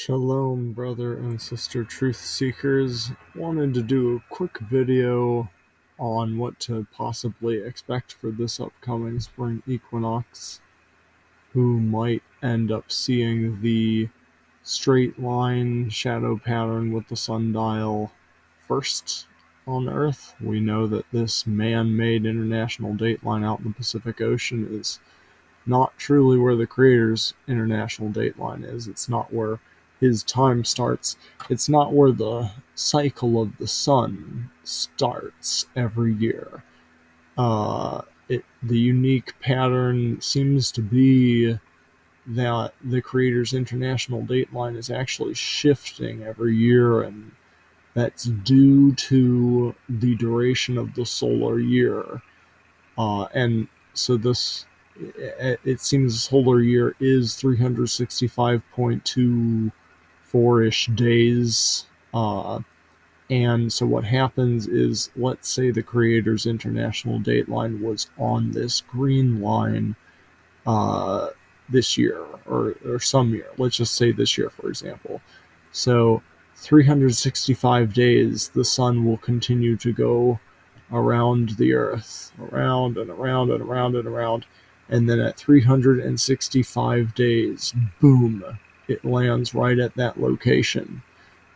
Shalom, brother and sister truth seekers. Wanted to do a quick video on what to possibly expect for this upcoming spring equinox. Who might end up seeing the straight line shadow pattern with the sundial first on Earth. We know that this man-made international dateline out in the Pacific Ocean is not truly where the creator's international dateline is. It's not where his time starts. It's not where the cycle of the sun starts every year. The unique pattern seems to be that the creator's international dateline is actually shifting every year, and that's due to the duration of the solar year. And so it seems the solar year is 365.24-ish days. And so what happens is, let's say the creator's international dateline was on this green line this year or some year. Let's just say this year, for example. So 365 days, the sun will continue to go around the earth, around and around and around and around. And then at 365 days, boom, it lands right at that location.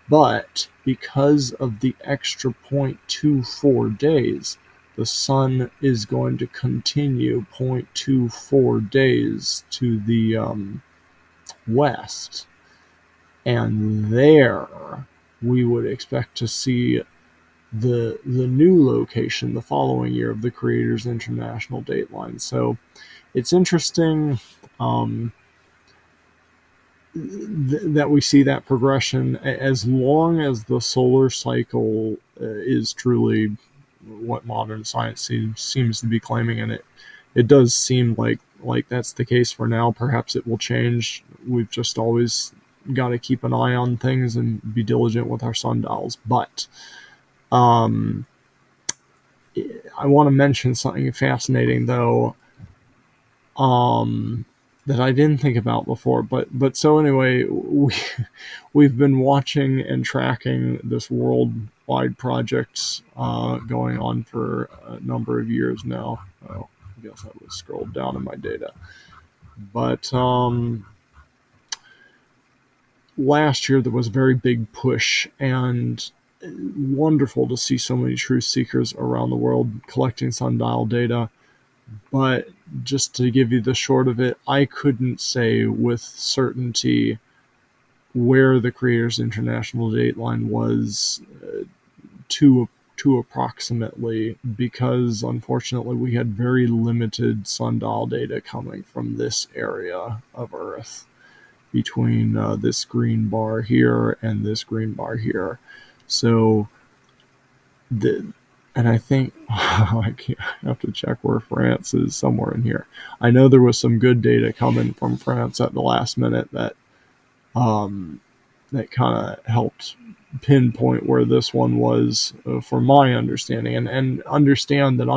But because of the extra 0.24 days, the sun is going to continue 0.24 days to the west. And there we would expect to see the new location the following year of the creator's international dateline. So it's interesting that we see that progression as long as the solar cycle is truly what modern science seems to be claiming, and it does seem like that's the case for now. Perhaps it will change. We've just always got to keep an eye on things and be diligent with our sundials. But I want to mention something fascinating, though, that I didn't think about before. But so anyway, we've been watching and tracking this worldwide project going on for a number of years now. Oh, I guess I was scrolled down in my data. But last year there was a very big push, and wonderful to see so many truth seekers around the world collecting sundial data. But just to give you the short of it, I couldn't say with certainty where the creator's international dateline was to approximately, because unfortunately we had very limited sundial data coming from this area of Earth between this green bar here and this green bar here. So and I think I have to check where France is, somewhere in here. I know there was some good data coming from France at the last minute that kind of helped pinpoint where this one was, from my understanding. And understand that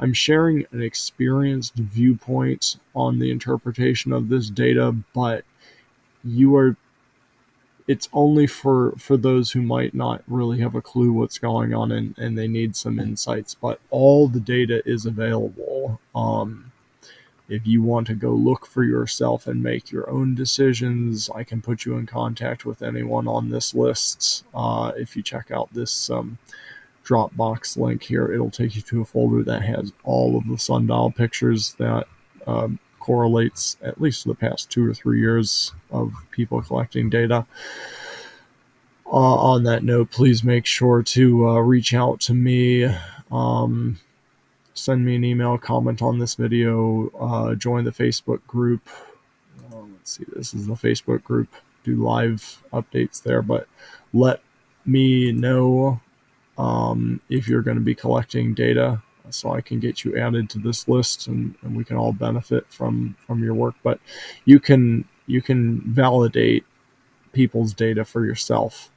I'm sharing an experienced viewpoint on the interpretation of this data, but it's only for those who might not really have a clue what's going on, and they need some insights. But all the data is available. If you want to go look for yourself and make your own decisions, I can put you in contact with anyone on this list. If you check out this Dropbox link here, it'll take you to a folder that has all of the sundial pictures that correlates at least the past 2 or 3 years of people collecting data. On that note, please make sure to reach out to me, send me an email, comment on this video, join the Facebook group. Let's see, this is the Facebook group. Do live updates there, but let me know if you're going to be collecting data, so I can get you added to this list, and we can all benefit from your work. But you can validate people's data for yourself.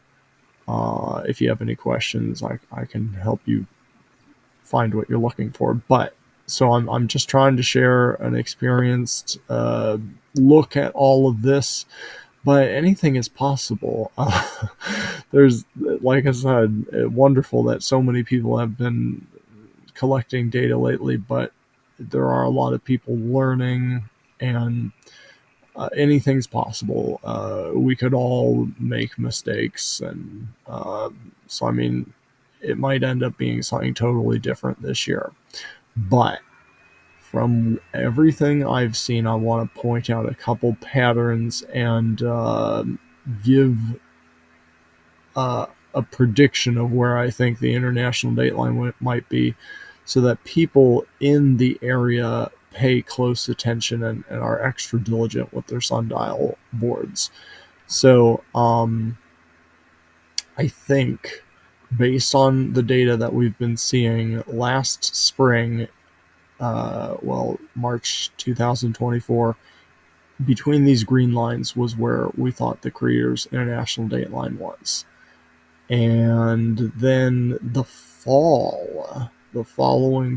If you have any questions, I can help you find what you're looking for. But so I'm just trying to share an experienced look at all of this. but anything is possible. There's, like I said, wonderful that so many people have been collecting data lately, but there are a lot of people learning, and anything's possible. We could all make mistakes, and so I mean, it might end up being something totally different this year. But from everything I've seen, I want to point out a couple patterns and give a prediction of where I think the international dateline might be, so that people in the area pay close attention and are extra diligent with their sundial boards. So I think, based on the data that we've been seeing last spring, March 2024, between these green lines was where we thought the Creators International dateline was. And then the following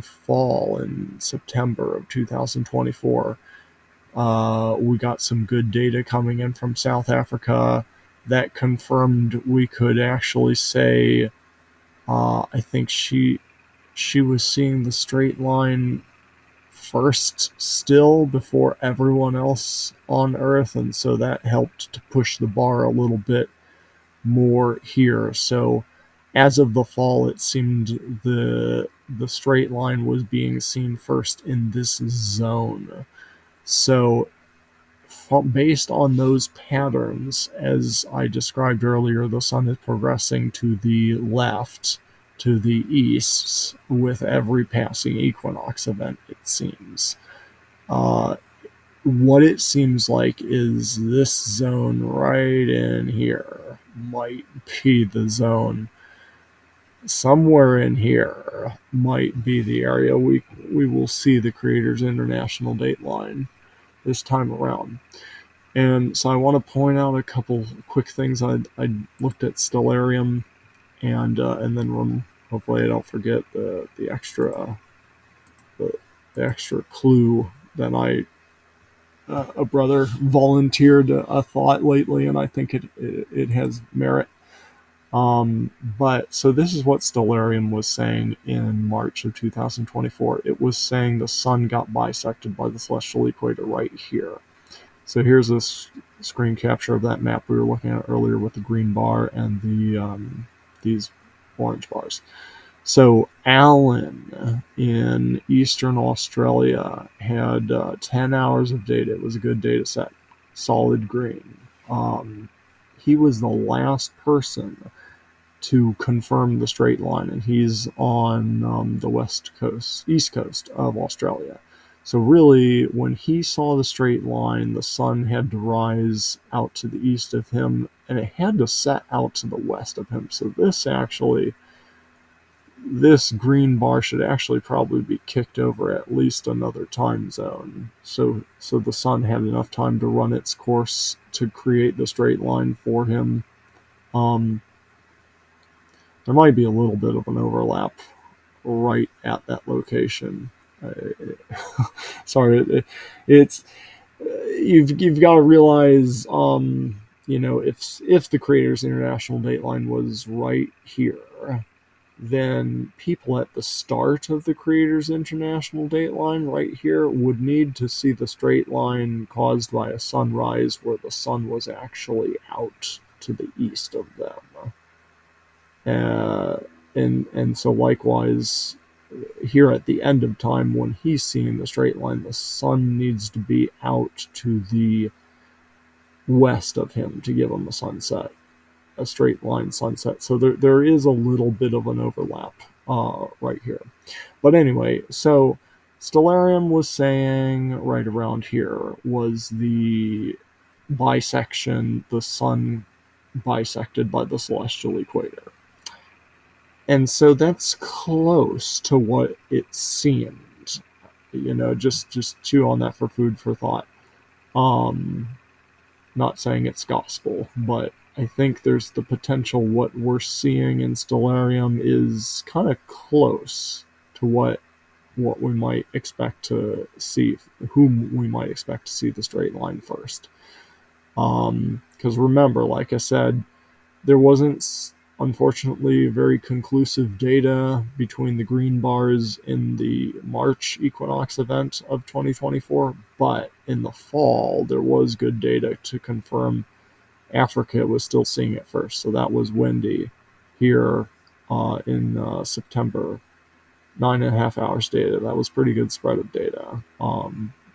fall in September of 2024, we got some good data coming in from South Africa that confirmed we could actually say, I think she was seeing the straight line first still before everyone else on Earth, and so that helped to push the bar a little bit more here. So as of the fall, it seemed the straight line was being seen first in this zone. So based on those patterns, as I described earlier, the sun is progressing to the left, to the east, with every passing equinox event, it seems. Uh, what it seems like is this zone right in here might be the zone. Somewhere in here might be the area we will see the Creators International dateline this time around. And so I want to point out a couple quick things. I looked at Stellarium, and then when, hopefully I don't forget the extra the extra clue that a brother volunteered a thought lately, and I think it has merit. But so this is what Stellarium was saying in March of 2024. It was saying the sun got bisected by the celestial equator right here. So here's a screen capture of that map we were looking at earlier with the green bar and these orange bars. So Alan in Eastern Australia had 10 hours of data. It was a good data set, solid green. He was the last person to confirm the straight line, and he's on the east coast of Australia. So really, when he saw the straight line, the sun had to rise out to the east of him, and it had to set out to the west of him. So this green bar should actually probably be kicked over at least another time zone. So the sun had enough time to run its course to create the straight line for him. There might be a little bit of an overlap right at that location. Sorry, it's you've got to realize, if the Creators International dateline was right here, then people at the start of the Creators International dateline right here would need to see the straight line caused by a sunrise where the sun was actually out to the east of them. And so likewise, here at the end of time, when he's seeing the straight line, the sun needs to be out to the west of him to give him a sunset, a straight line sunset. So there is a little bit of an overlap right here. But anyway, so Stellarium was saying right around here was the bisection, the sun bisected by the celestial equator. And so that's close to what it seemed. Just chew on that for food for thought. Not saying it's gospel, but I think there's the potential what we're seeing in Stellarium is kind of close to what we might expect to see, whom we might expect to see the straight line first. Because remember, like I said, there wasn't, unfortunately, very conclusive data between the green bars in the March equinox event of 2024, but in the fall, there was good data to confirm Africa was still seeing it first. So that was windy here in September. 9.5 hours data. That was pretty good spread of data.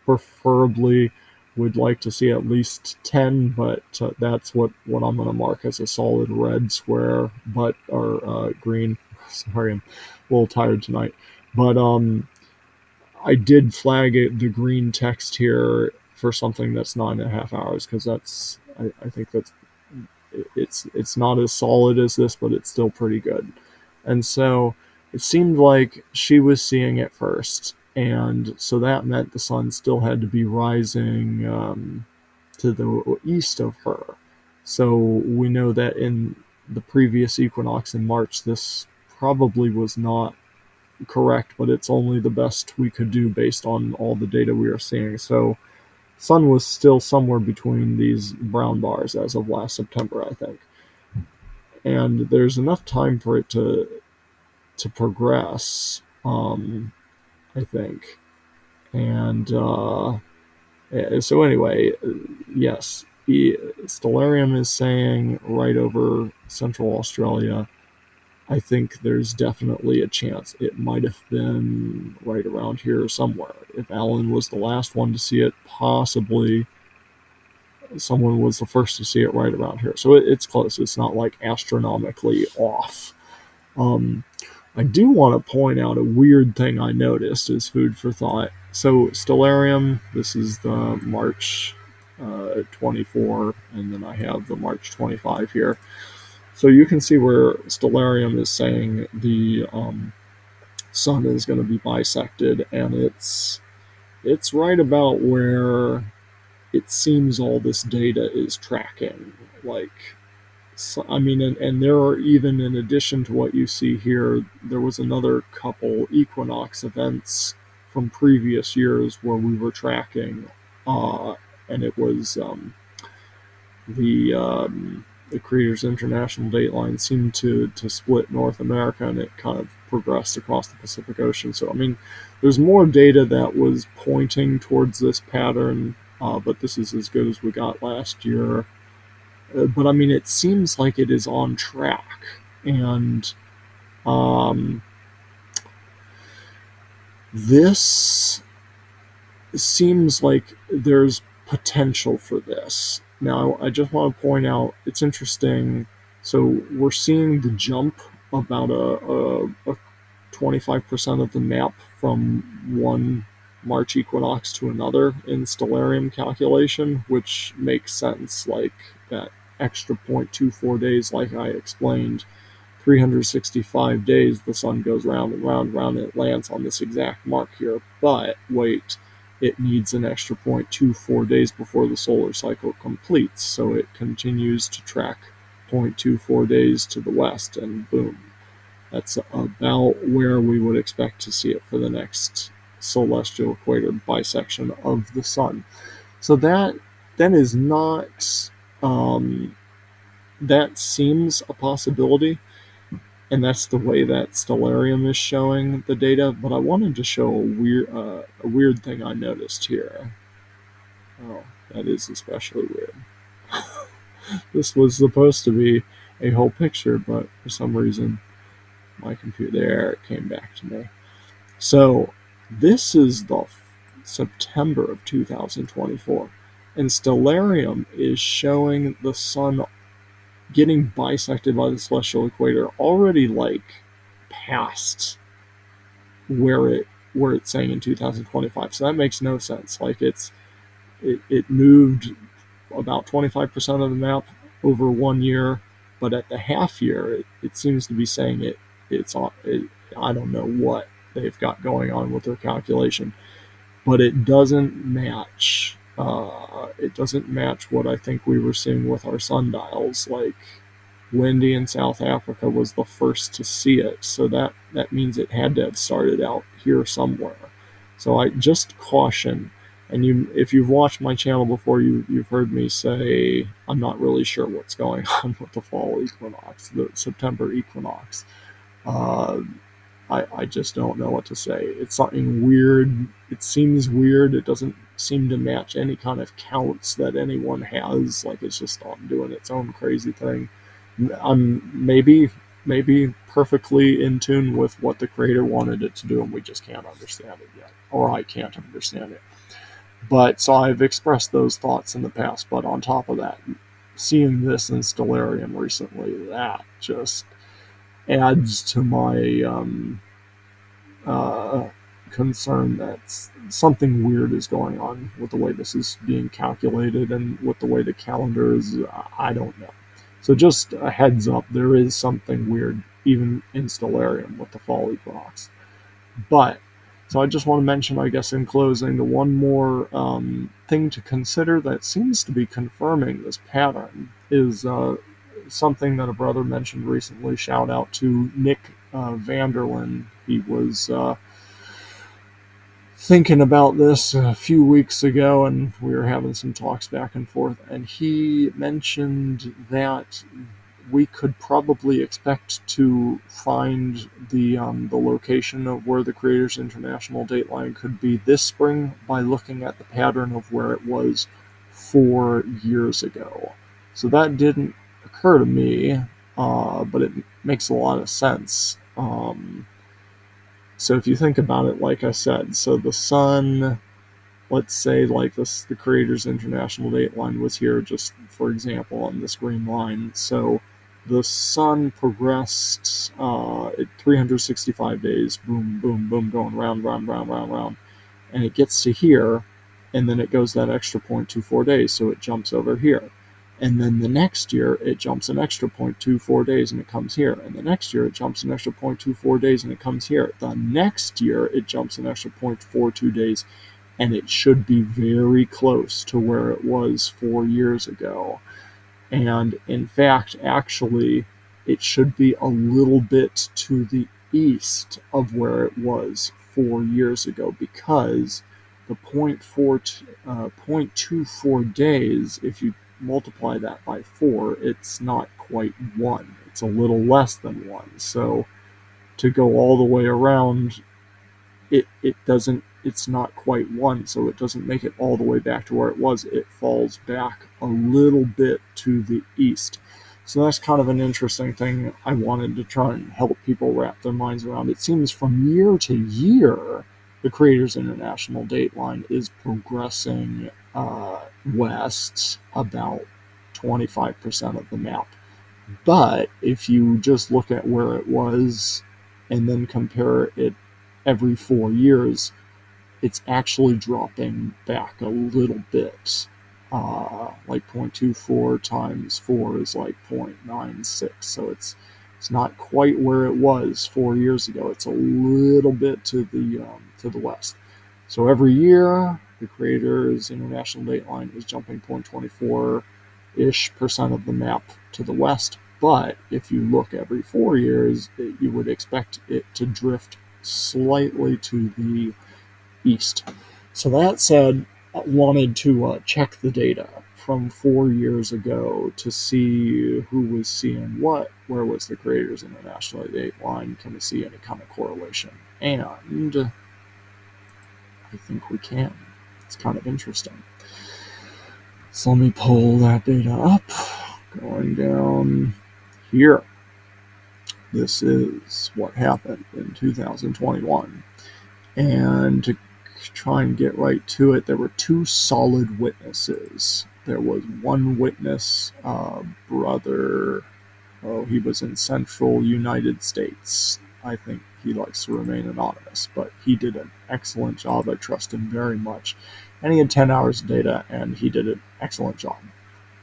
Preferably, would like to see at least 10, but that's what I'm going to mark as a solid red square, but or green. Sorry, I'm a little tired tonight, but I did flag it, the green text here for something that's 9.5 hours because I think that's it's not as solid as this, but it's still pretty good. And so it seemed like she was seeing it first, and so that meant the sun still had to be rising to the east of her. So we know that in the previous equinox in March, this probably was not correct, but it's only the best we could do based on all the data we are seeing. So sun was still somewhere between these brown bars as of last September, I think. And there's enough time for it to progress, I think. And so anyway, yes, Stellarium is saying right over Central Australia. I think there's definitely a chance it might have been right around here somewhere. If Alan was the last one to see it, possibly someone was the first to see it right around here. So it's close. It's not like astronomically off. Um, I do want to point out a weird thing I noticed as food for thought. So Stellarium, this is the March 24, and then I have the March 25 here. So you can see where Stellarium is saying the sun is going to be bisected, and it's right about where it seems all this data is tracking. Like, so, I mean, and there are even, in addition to what you see here, there was another couple equinox events from previous years where we were tracking, and it was the the Creators International Dateline seemed to split North America, and it kind of progressed across the Pacific Ocean. So I mean, there's more data that was pointing towards this pattern, but this is as good as we got last year. But I mean, it seems like it is on track, and um, this seems like there's potential for this. Now, I just want to point out it's interesting. So we're seeing the jump about a 25% of the map from one March equinox to another in stellarium calculation, which makes sense. Like that extra 0.24 days, like I explained, 365 days the sun goes round and round and round, and it lands on this exact mark here. But wait, it needs an extra 0.24 days before the solar cycle completes, so it continues to track 0.24 days to the west, and boom, that's about where we would expect to see it for the next celestial equator bisection of the sun. So that is not that seems a possibility, and that's the way that Stellarium is showing the data. But I wanted to show a weird thing I noticed here. Oh, that is especially weird. This was supposed to be a whole picture, but for some reason, my computer there it came back to me. So this is the September of 2024, and Stellarium is showing the sun getting bisected by the celestial equator already like past where it's saying in 2025. So that makes no sense. Like it moved about 25% of the map over 1 year, but at the half year it seems to be saying it's on I don't know what they've got going on with their calculation, but it doesn't match. It doesn't match what I think we were seeing with our sundials. Like Windy in South Africa was the first to see it, so that means it had to have started out here somewhere. So I just caution, And if you've watched my channel before, you've heard me say I'm not really sure what's going on with the fall equinox, the September equinox. Uh, I just don't know what to say. It's something weird. It seems weird. It doesn't seem to match any kind of counts that anyone has. Like it's just on doing its own crazy thing. I'm maybe perfectly in tune with what the creator wanted it to do, and we just can't understand it yet, or I can't understand it. But so I've expressed those thoughts in the past. But on top of that, seeing this in Stellarium recently, that just adds to my uh, concern that something weird is going on with the way this is being calculated and with the way the calendar is. I don't know. So just a heads up, there is something weird even in Stellarium with the fall equinox. But so I just want to mention, I guess, in closing, the one more thing to consider that seems to be confirming this pattern is something that a brother mentioned recently. Shout out to Nick Vanderlyn. He was thinking about this a few weeks ago, and we were having some talks back and forth, and he mentioned that we could probably expect to find the location of where the Creators International Dateline could be this spring by looking at the pattern of where it was 4 years ago. So that didn't occur to me, but it makes a lot of sense. So if you think about it, like I said, so the sun, let's say like this, the Creators International Dateline was here, just for example, on this green line. So the sun progressed at 365 days, boom, boom, boom, going round, round, round, round, round, and it gets to here, and then it goes that extra 0.24 days, so it jumps over here. And then the next year, it jumps an extra 0.24 days and it comes here. And the next year, it jumps an extra 0.24 days and it comes here. The next year, it jumps an extra 0.42 days, and it should be very close to where it was 4 years ago. And in fact, actually, it should be a little bit to the east of where it was 4 years ago, because the 0.24 days, if you multiply that by 4, it's not quite 1. It's a little less than 1. So to go all the way around, it doesn't, it's not quite 1, so it doesn't make it all the way back to where it was. It falls back a little bit to the east. So that's kind of an interesting thing I wanted to try and help people wrap their minds around. It seems from year to year, the Creators International Dateline is progressing west about 25% of the map. But if you just look at where it was and then compare it every 4 years, it's actually dropping back a little bit. Like 0.24 times 4 is like 0.96. So it's not quite where it was 4 years ago. It's a little bit to the west. So every year, the Creators International Dateline is jumping 0.24-ish% of the map to the west. But if you look every 4 years, you would expect it to drift slightly to the east. So that said, I wanted to check the data from 4 years ago to see who was seeing what, where was the Creators International Dateline, can we see any kind of correlation? And I think we can. It's kind of interesting. So let me pull that data up. Going down here. This is what happened in 2021. And to try and get right to it, there were two solid witnesses. There was one witness, brother, he was in central United States. I think he likes to remain anonymous, but he did an excellent job. I trust him very much. And he had 10 hours of data, and he did an excellent job.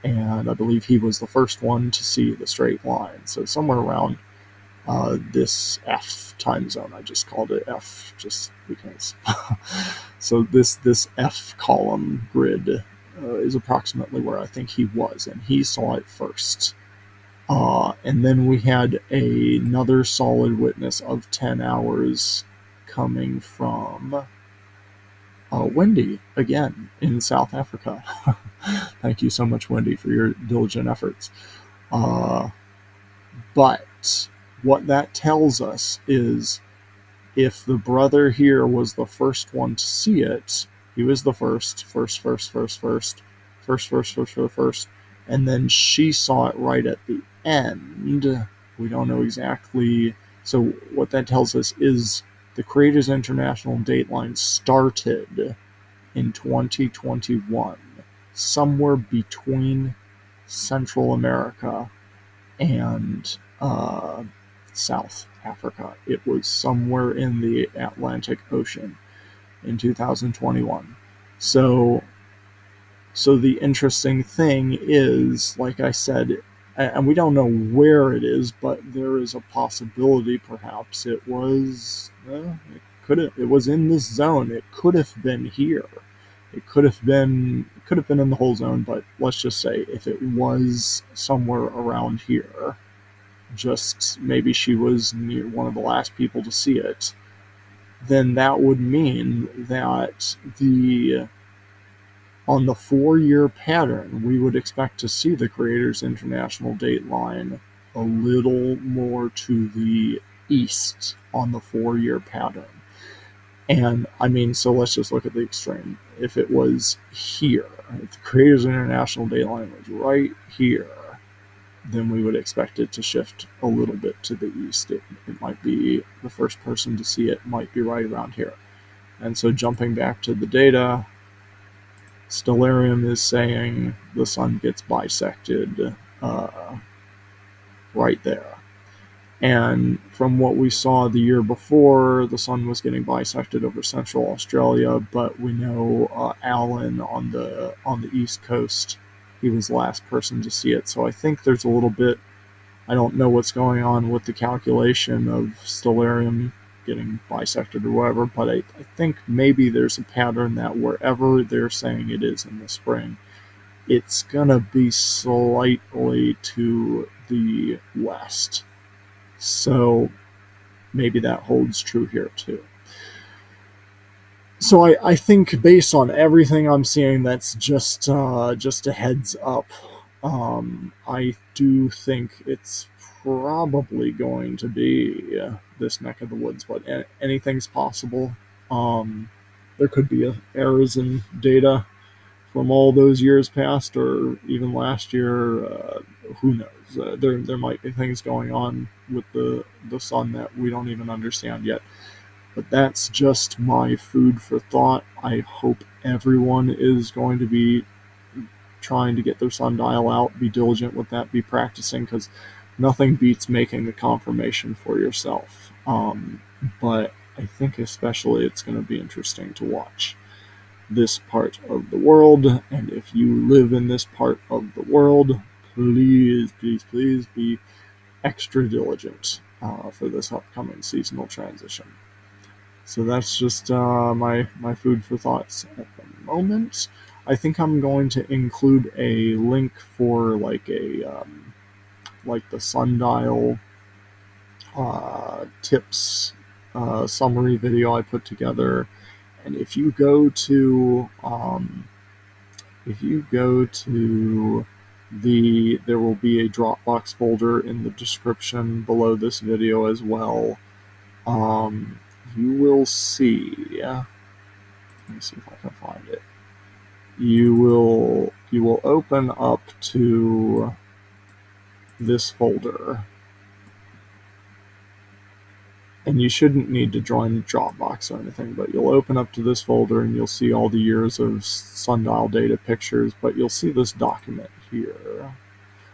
And I believe he was the first one to see the straight line. So somewhere around this F time zone. I just called it F just because. So this F column grid is approximately where I think he was, and he saw it first. And then we had another solid witness of 10 hours coming from Wendy, again, in South Africa. Thank you so much, Wendy, for your diligent efforts. Uh, but what that tells us is if the brother here was the first one to see it, he was the first, and then she saw it right at the end. We don't know exactly. So what that tells us is the Creators International Dateline started in 2021, somewhere between Central America and South Africa. It was somewhere in the Atlantic Ocean in 2021. So, so the interesting thing is, like I said, and we don't know where it is, but there is a possibility perhaps it was, it was in this zone. It could have been here. It could have been in the whole zone, but let's just say if it was somewhere around here, just maybe she was near one of the last people to see it, then that would mean that the on the 4-year pattern, we would expect to see the Creators International Dateline a little more to the east on the 4-year pattern. And I mean, so let's just look at the extreme. If it was here, if the Creators International Dateline was right here, then we would expect it to shift a little bit to the east. It might be the first person to see it, might be right around here. And so jumping back to the data, Stellarium is saying the sun gets bisected right there. And from what we saw the year before, the sun was getting bisected over Central Australia, but we know Alan on the East Coast, he was the last person to see it. So I think there's a little bit, I don't know what's going on with the calculation of Stellarium getting bisected or whatever, but I think maybe there's a pattern that wherever they're saying it is in the spring, it's going to be slightly to the west. So maybe that holds true here too. So I think based on everything I'm seeing, that's just a heads up. I do think it's probably going to be this neck of the woods, but anything's possible. There could be errors in data from all those years past, or even last year. Who knows? There might be things going on with the sun that we don't even understand yet. But that's just my food for thought. I hope everyone is going to be trying to get their sundial out, be diligent with that, be practicing, because nothing beats making the confirmation for yourself. But I think especially it's going to be interesting to watch this part of the world, and if you live in this part of the world, please, please, please be extra diligent for this upcoming seasonal transition. So that's just my food for thoughts at the moment. I think I'm going to include a link for like the sundial tips summary video I put together. And if you go to there will be a Dropbox folder in the description below this video as well. You will see. Let me see if I can find it. You will open up to this folder, and you shouldn't need to join Dropbox or anything, but you'll open up to this folder and you'll see all the years of sundial data pictures, but you'll see this document here.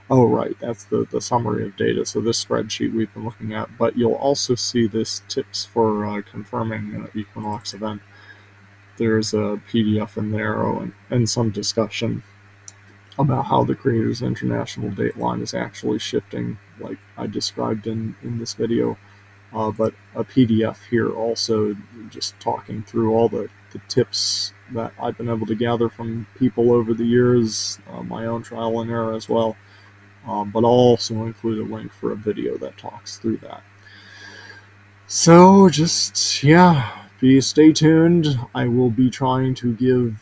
Oh, right, that's the summary of data, so this spreadsheet we've been looking at, but you'll also see this tips for confirming an Equinox event. There's a PDF in there and some discussion about how the Creators International Dateline is actually shifting, like I described in this video. But a PDF here also, just talking through all the tips that I've been able to gather from people over the years, my own trial and error as well. But I'll also include a link for a video that talks through that. So just, yeah, Stay tuned. I will be trying to give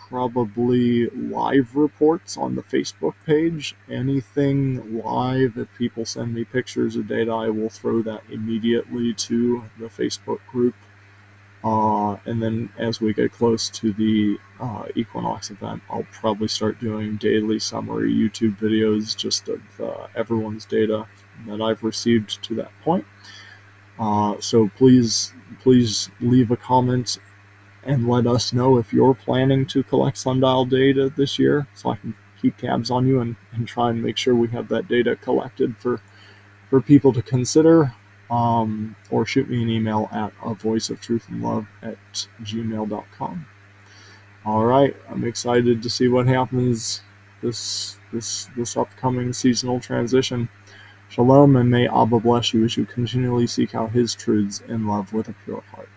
probably live reports on the Facebook page. Anything live, if people send me pictures of data, I will throw that immediately to the Facebook group. And then as we get close to the Equinox event, I'll probably start doing daily summary YouTube videos just of everyone's data that I've received to that point. So please leave a comment and let us know if you're planning to collect sundial data this year, so I can keep tabs on you and try and make sure we have that data collected for people to consider. Or shoot me an email at avoiceoftruthandlove@gmail.com. All right, I'm excited to see what happens this upcoming seasonal transition. Shalom, and may Abba bless you as you continually seek out his truths in love with a pure heart.